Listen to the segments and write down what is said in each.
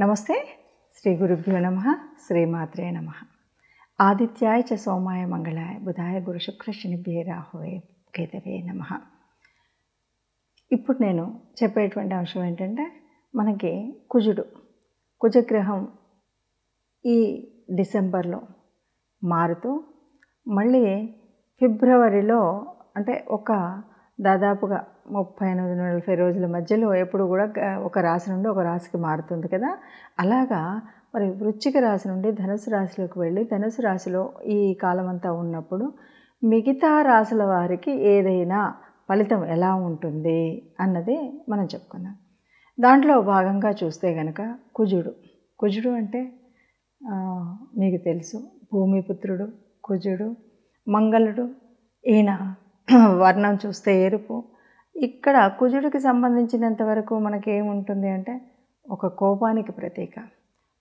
నమస్తే. శ్రీ గురుభ్యో నమః. శ్రీమాత్రే నమః. ఆదిత్యాయ చ సోమాయ మంగళాయ బుధాయ గురు శుక్ర శనిభ్యే రాహువే కేతవే నమః. ఇప్పుడు నేను చెప్పేటువంటి అంశం ఏంటంటే, మనకి కుజగ్రహం ఈ డిసెంబర్లో మారుతూ మళ్ళీ ఫిబ్రవరిలో అంటే దాదాపుగా 38-40 రోజుల మధ్యలో ఎప్పుడు కూడా ఒక రాశి నుండి ఒక రాశికి మారుతుంది కదా. అలాగా మరి వృశ్చిక రాశి నుండి ధనుసు రాశిలోకి వెళ్ళి ధనుసు రాశిలో ఈ కాలం అంతా ఉన్నప్పుడు మిగతా రాశుల వారికి ఏదైనా ఫలితం ఎలా ఉంటుంది అన్నది మనం చెప్పుకుందాం. దాంట్లో భాగంగా చూస్తే కనుక కుజుడు అంటే మీకు తెలుసు, భూమిపుత్రుడు కుజుడు. మంగళుడు, ఈయన వర్ణం చూస్తే ఎరుపు. ఇక్కడ కుజుడికి సంబంధించినంత వరకు మనకి ఏముంటుంది అంటే, ఒక కోపానికి ప్రతీక,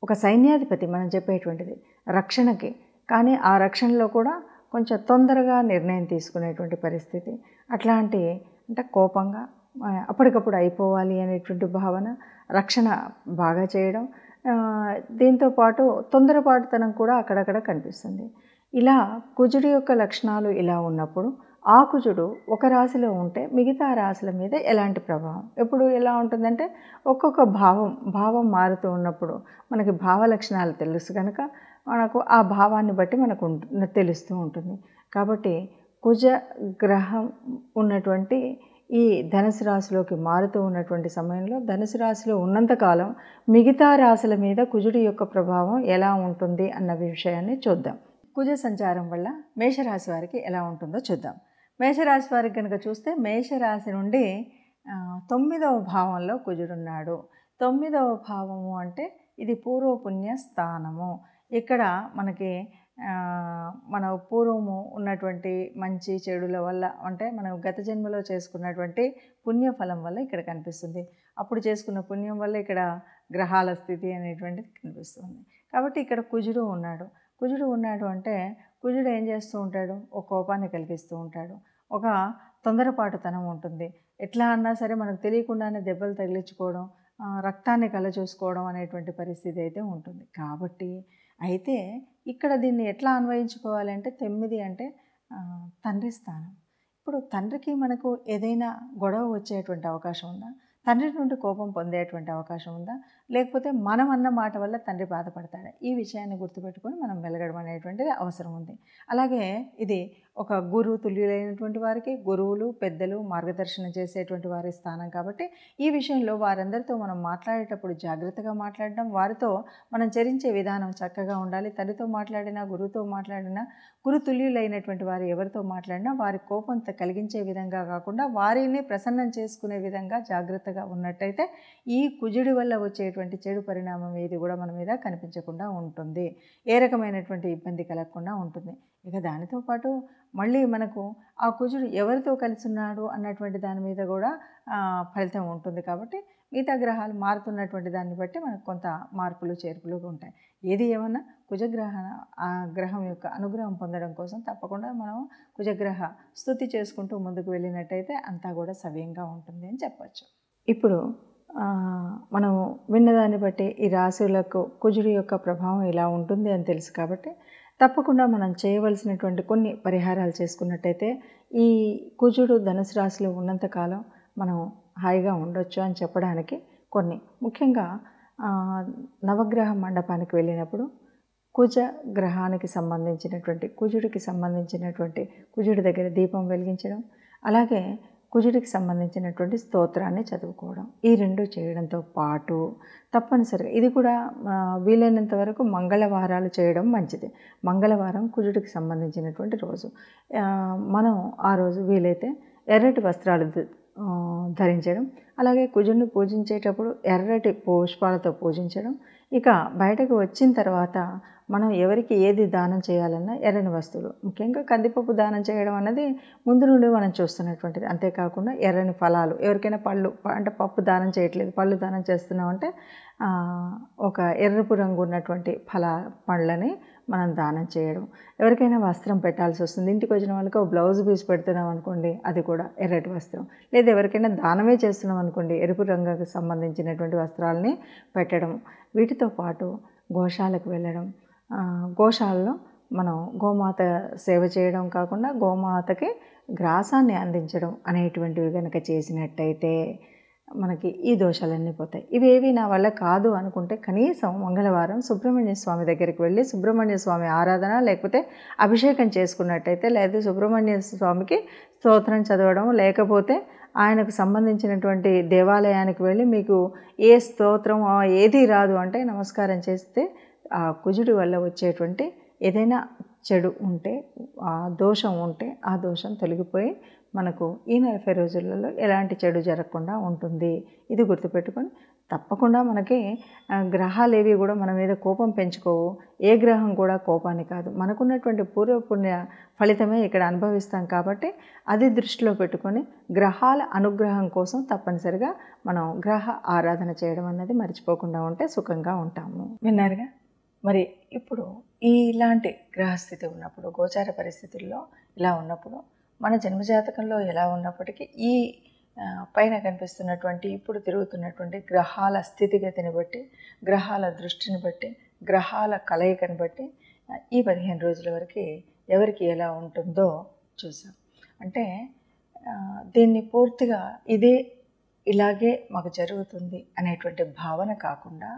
ఒక సైన్యాధిపతి మనం చెప్పేటువంటిది రక్షణకి. కానీ ఆ రక్షణలో కూడా కొంచెం తొందరగా నిర్ణయం తీసుకునేటువంటి పరిస్థితి, అట్లాంటి అంటే కోపంగా అప్పటికప్పుడు అయిపోవాలి అనేటువంటి భావన, రక్షణ బాగా చేయడం, దీంతోపాటు తొందరపాటుతనం కూడా అక్కడక్కడ కనిపిస్తుంది. ఇలా కుజుడి యొక్క లక్షణాలు ఇలా ఉన్నప్పుడు ఆ కుజుడు ఒక రాశిలో ఉంటే మిగతా రాశుల మీద ఎలాంటి ప్రభావం ఎప్పుడు ఎలా ఉంటుందంటే, ఒక్కొక్క భావం మారుతూ ఉన్నప్పుడు మనకి భావ లక్షణాలు తెలుసు కనుక మనకు ఆ భావాన్ని బట్టి మనకు తెలుస్తూ ఉంటుంది. కాబట్టి కుజ గ్రహం ఉన్నటువంటి ఈ ధనుసు రాశిలోకి మారుతూ ఉన్నటువంటి సమయంలో ధనుసు రాశిలో ఉన్నంతకాలం మిగతా రాశుల మీద కుజుడి యొక్క ప్రభావం ఎలా ఉంటుంది అన్న విషయాన్ని చూద్దాం. కుజ సంచారం వల్ల మేషరాశి వారికి ఎలా ఉంటుందో చూద్దాం. మేషరాశి వారికి కనుక చూస్తే, మేషరాశి నుండి 9వ భావంలో కుజుడున్నాడు. 9వ భావము అంటే ఇది పూర్వపుణ్య స్థానము. ఇక్కడ మనకి మన పూర్వము ఉన్నటువంటి మంచి చెడుల వల్ల, అంటే మనం గత జన్మలో చేసుకున్నటువంటి పుణ్యఫలం వల్ల ఇక్కడ కనిపిస్తుంది. అప్పుడు చేసుకున్న పుణ్యం వల్ల ఇక్కడ గ్రహాల స్థితి అనేటువంటిది కనిపిస్తుంది. కాబట్టి ఇక్కడ కుజుడు ఉన్నాడు అంటే కుజుడు ఏం చేస్తూ ఉంటాడు, ఒక కోపాన్ని కలిగిస్తూ ఉంటాడు, ఒక తొందరపాటుతనం ఉంటుంది. ఎట్లా అన్నా సరే మనకు తెలియకుండానే దెబ్బలు తగిలించుకోవడం, రక్తాన్ని కలచూసుకోవడం అనేటువంటి పరిస్థితి అయితే ఉంటుంది. కాబట్టి అయితే ఇక్కడ దీన్ని ఎట్లా అన్వయించుకోవాలంటే, 9 అంటే తండ్రి స్థానం. ఇప్పుడు తండ్రికి మనకు ఏదైనా గొడవ వచ్చేటువంటి అవకాశం ఉందా? తండ్రి నుండి కోపం పొందేటువంటి అవకాశం ఉందా? లేకపోతే మనం అన్న మాట వల్ల తండ్రి బాధపడతాడా? ఈ విషయాన్ని గుర్తుపెట్టుకొని మనం వెలగడం అనేటువంటిది అవసరం ఉంది. అలాగే ఇది ఒక గురువు తుల్యులైనటువంటి వారికి, గురువులు పెద్దలు మార్గదర్శనం చేసేటువంటి వారి స్థానం. కాబట్టి ఈ విషయంలో వారందరితో మనం మాట్లాడేటప్పుడు జాగ్రత్తగా మాట్లాడడం, వారితో మనం చరించే విధానం చక్కగా ఉండాలి. తండ్రితో మాట్లాడినా, గురువుతో మాట్లాడినా, గురు తుల్యులైనటువంటి వారు ఎవరితో మాట్లాడినా వారి కోపం కలిగించే విధంగా కాకుండా వారిని ప్రసన్నం చేసుకునే విధంగా జాగ్రత్తగా ఉన్నట్టయితే ఈ కుజుడి వల్ల వచ్చేటువంటి చెడు పరిణామం ఏది కూడా మన మీద కనిపించకుండా ఉంటుంది, ఏ రకమైనటువంటి ఇబ్బంది కలగకుండా ఉంటుంది. ఇక దానితో పాటు మళ్ళీ మనకు ఆ కుజుడు ఎవరితో కలిసి ఉన్నాడు అన్నటువంటి దాని మీద కూడా ఫలితం ఉంటుంది. కాబట్టి మిగతా గ్రహాలు మారుతున్నటువంటి దాన్ని బట్టి మనకు కొంత మార్పులు చేర్పులు ఉంటాయి. ఏది ఏమన్నా ఆ గ్రహం యొక్క అనుగ్రహం పొందడం కోసం తప్పకుండా మనం కుజగ్రహ స్తుతి చేసుకుంటూ ముందుకు వెళ్ళినట్టయితే అంతా కూడా సవ్యంగా ఉంటుంది అని చెప్పచ్చు. ఇప్పుడు మనం విన్నదాన్ని బట్టి ఈ రాశులకు కుజుడి యొక్క ప్రభావం ఇలా ఉంటుంది అని తెలుసు. కాబట్టి తప్పకుండా మనం చేయవలసినటువంటి కొన్ని పరిహారాలు చేసుకున్నట్టయితే ఈ కుజుడు ధనుసు రాశిలో ఉన్నంతకాలం మనం హాయిగా ఉండొచ్చు అని చెప్పడానికి కొన్ని, ముఖ్యంగా నవగ్రహ మండపానికి వెళ్ళినప్పుడు కుజుడికి సంబంధించినటువంటి కుజుడి దగ్గర దీపం వెలిగించడం, అలాగే కుజుడికి సంబంధించినటువంటి స్తోత్రాన్ని చదువుకోవడం, ఈ రెండు చేయడంతో పాటు తప్పనిసరిగా ఇది కూడా వీలైనంత వరకు మంగళవారాలు చేయడం మంచిది. మంగళవారం కుజుడికి సంబంధించినటువంటి రోజు. మనం ఆ రోజు వీలైతే ఎర్రటి వస్త్రాలు ధరించడం, అలాగే కుజుడిని పూజించేటప్పుడు ఎర్రటి పుష్పాలతో పూజించడం. ఇక బయటకు వచ్చిన తర్వాత మనం ఎవరికి ఏది దానం చేయాలన్నా ఎర్రని వస్తువులు, ముఖ్యంగా కందిపప్పు దానం చేయడం అన్నది ముందు నుండి మనం చూస్తున్నటువంటిది. అంతేకాకుండా ఎర్రని ఫలాలు, ఎవరికైనా పళ్ళు, అంటే పప్పు దానం చేయట్లేదు, పళ్ళు దానం చేస్తున్నామంటే ఒక ఎర్రపు రంగు ఉన్నటువంటి పండ్లని మనం దానం చేయడం. ఎవరికైనా వస్త్రం పెట్టాల్సి వస్తుంది, ఇంటికి వచ్చిన వాళ్ళకి ఒక బ్లౌజ్ పీస్ పెడుతున్నాం అనుకోండి, అది కూడా ఎర్రటి వస్త్రం. లేదా ఎవరికైనా దానమే చేస్తున్నాం అనుకోండి, ఎరుపు రంగుకు సంబంధించినటువంటి వస్త్రాలని పెట్టడం. వీటితో పాటు గోశాలకు వెళ్ళడం, గోశాలలో మనం గోమాత సేవ చేయడం కాకుండా గోమాతకి గ్రాసాన్ని అందించడం అనేటువంటివి కనుక చేసినట్టయితే మనకి ఈ దోషాలన్నీ పోతాయి. ఇవేవి నా వల్ల కాదు అనుకుంటే కనీసం మంగళవారం సుబ్రహ్మణ్య స్వామి దగ్గరికి వెళ్ళి సుబ్రహ్మణ్య స్వామి ఆరాధన లేకపోతే అభిషేకం చేసుకున్నట్టయితే, లేదా సుబ్రహ్మణ్య స్వామికి స్తోత్రం చదవడం, లేకపోతే ఆయనకు సంబంధించినటువంటి దేవాలయానికి వెళ్ళి మీకు ఏ స్తోత్రం ఏది రాదు అంటే నమస్కారం చేస్తే ఆ కుజుడి వల్ల వచ్చేటువంటి ఏదైనా చెడు ఉంటే, ఆ దోషం ఉంటే ఆ దోషం తొలగిపోయి మనకు ఈ 40 రోజులలో ఎలాంటి చెడు జరగకుండా ఉంటుంది. ఇది గుర్తుపెట్టుకొని తప్పకుండా మనకి గ్రహాలు ఏవి కూడా మన మీద కోపం పెంచుకోవు. ఏ గ్రహం కూడా కోపాన్ని కాదు, మనకున్నటువంటి పూర్వపుణ్య ఫలితమే ఇక్కడ అనుభవిస్తాం. కాబట్టి అది దృష్టిలో పెట్టుకొని గ్రహాల అనుగ్రహం కోసం తప్పనిసరిగా మనం గ్రహ ఆరాధన చేయడం అన్నది మర్చిపోకుండా ఉంటే సుఖంగా ఉంటాము. విన్నారుగా? మరి ఇప్పుడు ఇలాంటి గ్రహస్థితి ఉన్నప్పుడు, గోచార పరిస్థితుల్లో ఇలా ఉన్నప్పుడు, మన జన్మజాతకంలో ఎలా ఉన్నప్పటికీ ఈ పైన కనిపిస్తున్నటువంటి ఇప్పుడు తిరుగుతున్నటువంటి గ్రహాల స్థితిగతిని బట్టి, గ్రహాల దృష్టిని బట్టి, గ్రహాల కలయికని బట్టి ఈ 15 రోజుల వరకు ఎవరికి ఎలా ఉంటుందో చూసాం. అంటే దీన్ని పూర్తిగా ఇలాగే మాకు జరుగుతుంది అనేటువంటి భావన కాకుండా,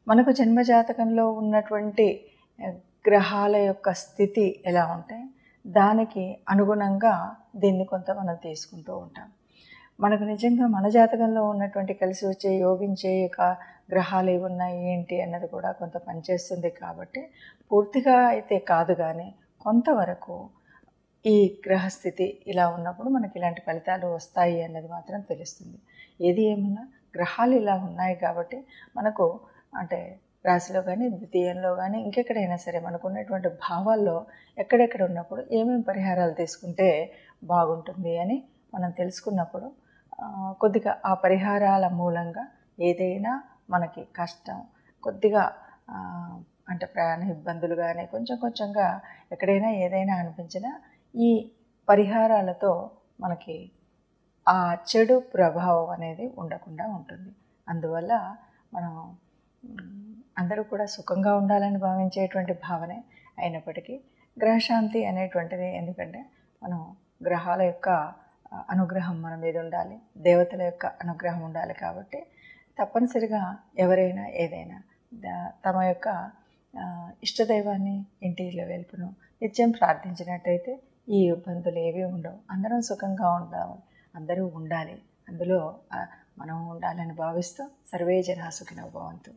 మనకు జన్మజాతకంలో ఉన్నటువంటి గ్రహాల యొక్క స్థితి ఎలా ఉంటే దానికి అనుగుణంగా దీన్ని కొంత మనం తీసుకుంటూ ఉంటాం. మనకు నిజంగా మన జాతకంలో ఉన్నటువంటి కలిసి వచ్చే యోగించే గ్రహాలు ఏవి ఉన్నాయి ఏంటి అన్నది కూడా కొంత పనిచేస్తుంది. కాబట్టి పూర్తిగా అయితే కాదు, కానీ కొంతవరకు ఈ గ్రహస్థితి ఇలా ఉన్నప్పుడు మనకి ఇలాంటి ఫలితాలు వస్తాయి అన్నది మాత్రం తెలుస్తుంది. ఏది ఏమన్నా గ్రహాలు ఇలా ఉన్నాయి కాబట్టి మనకు అంటే రాశిలో కానీ, ద్వితీయంలో కానీ, ఇంకెక్కడైనా సరే మనకున్నటువంటి భావాల్లో ఎక్కడెక్కడ ఉన్నప్పుడు ఏమేమి పరిహారాలు తీసుకుంటే బాగుంటుంది అని మనం తెలుసుకున్నప్పుడు కొద్దిగా ఆ పరిహారాల మూలంగా ఏదైనా మనకి కష్టం కొద్దిగా అంటే ప్రయాణ ఇబ్బందులు కానీ కొంచెంగా ఎక్కడైనా ఏదైనా అనిపించినా ఈ పరిహారాలతో మనకి ఆ చెడు ప్రభావం అనేది ఉండకుండా ఉంటుంది. అందువల్ల మనం అందరూ కూడా సుఖంగా ఉండాలని భావించేటువంటి భావనే అయినప్పటికీ గ్రహశాంతి అనేటువంటిది, ఎందుకంటే మనం గ్రహాల యొక్క అనుగ్రహం మన మీద ఉండాలి, దేవతల యొక్క అనుగ్రహం ఉండాలి. కాబట్టి తప్పనిసరిగా ఎవరైనా ఏదైనా తమ యొక్క ఇష్టదైవాన్ని ఇంటిలో వెలుపును నిత్యం ప్రార్థించినట్టయితే ఈ ఇబ్బందులు ఏవి ఉండవు. అందరం సుఖంగా ఉండాలి, అందరూ ఉండాలి, అందులో మనం ఉండాలని భావిస్తూ సర్వే జనా సుఖినో భవంతు.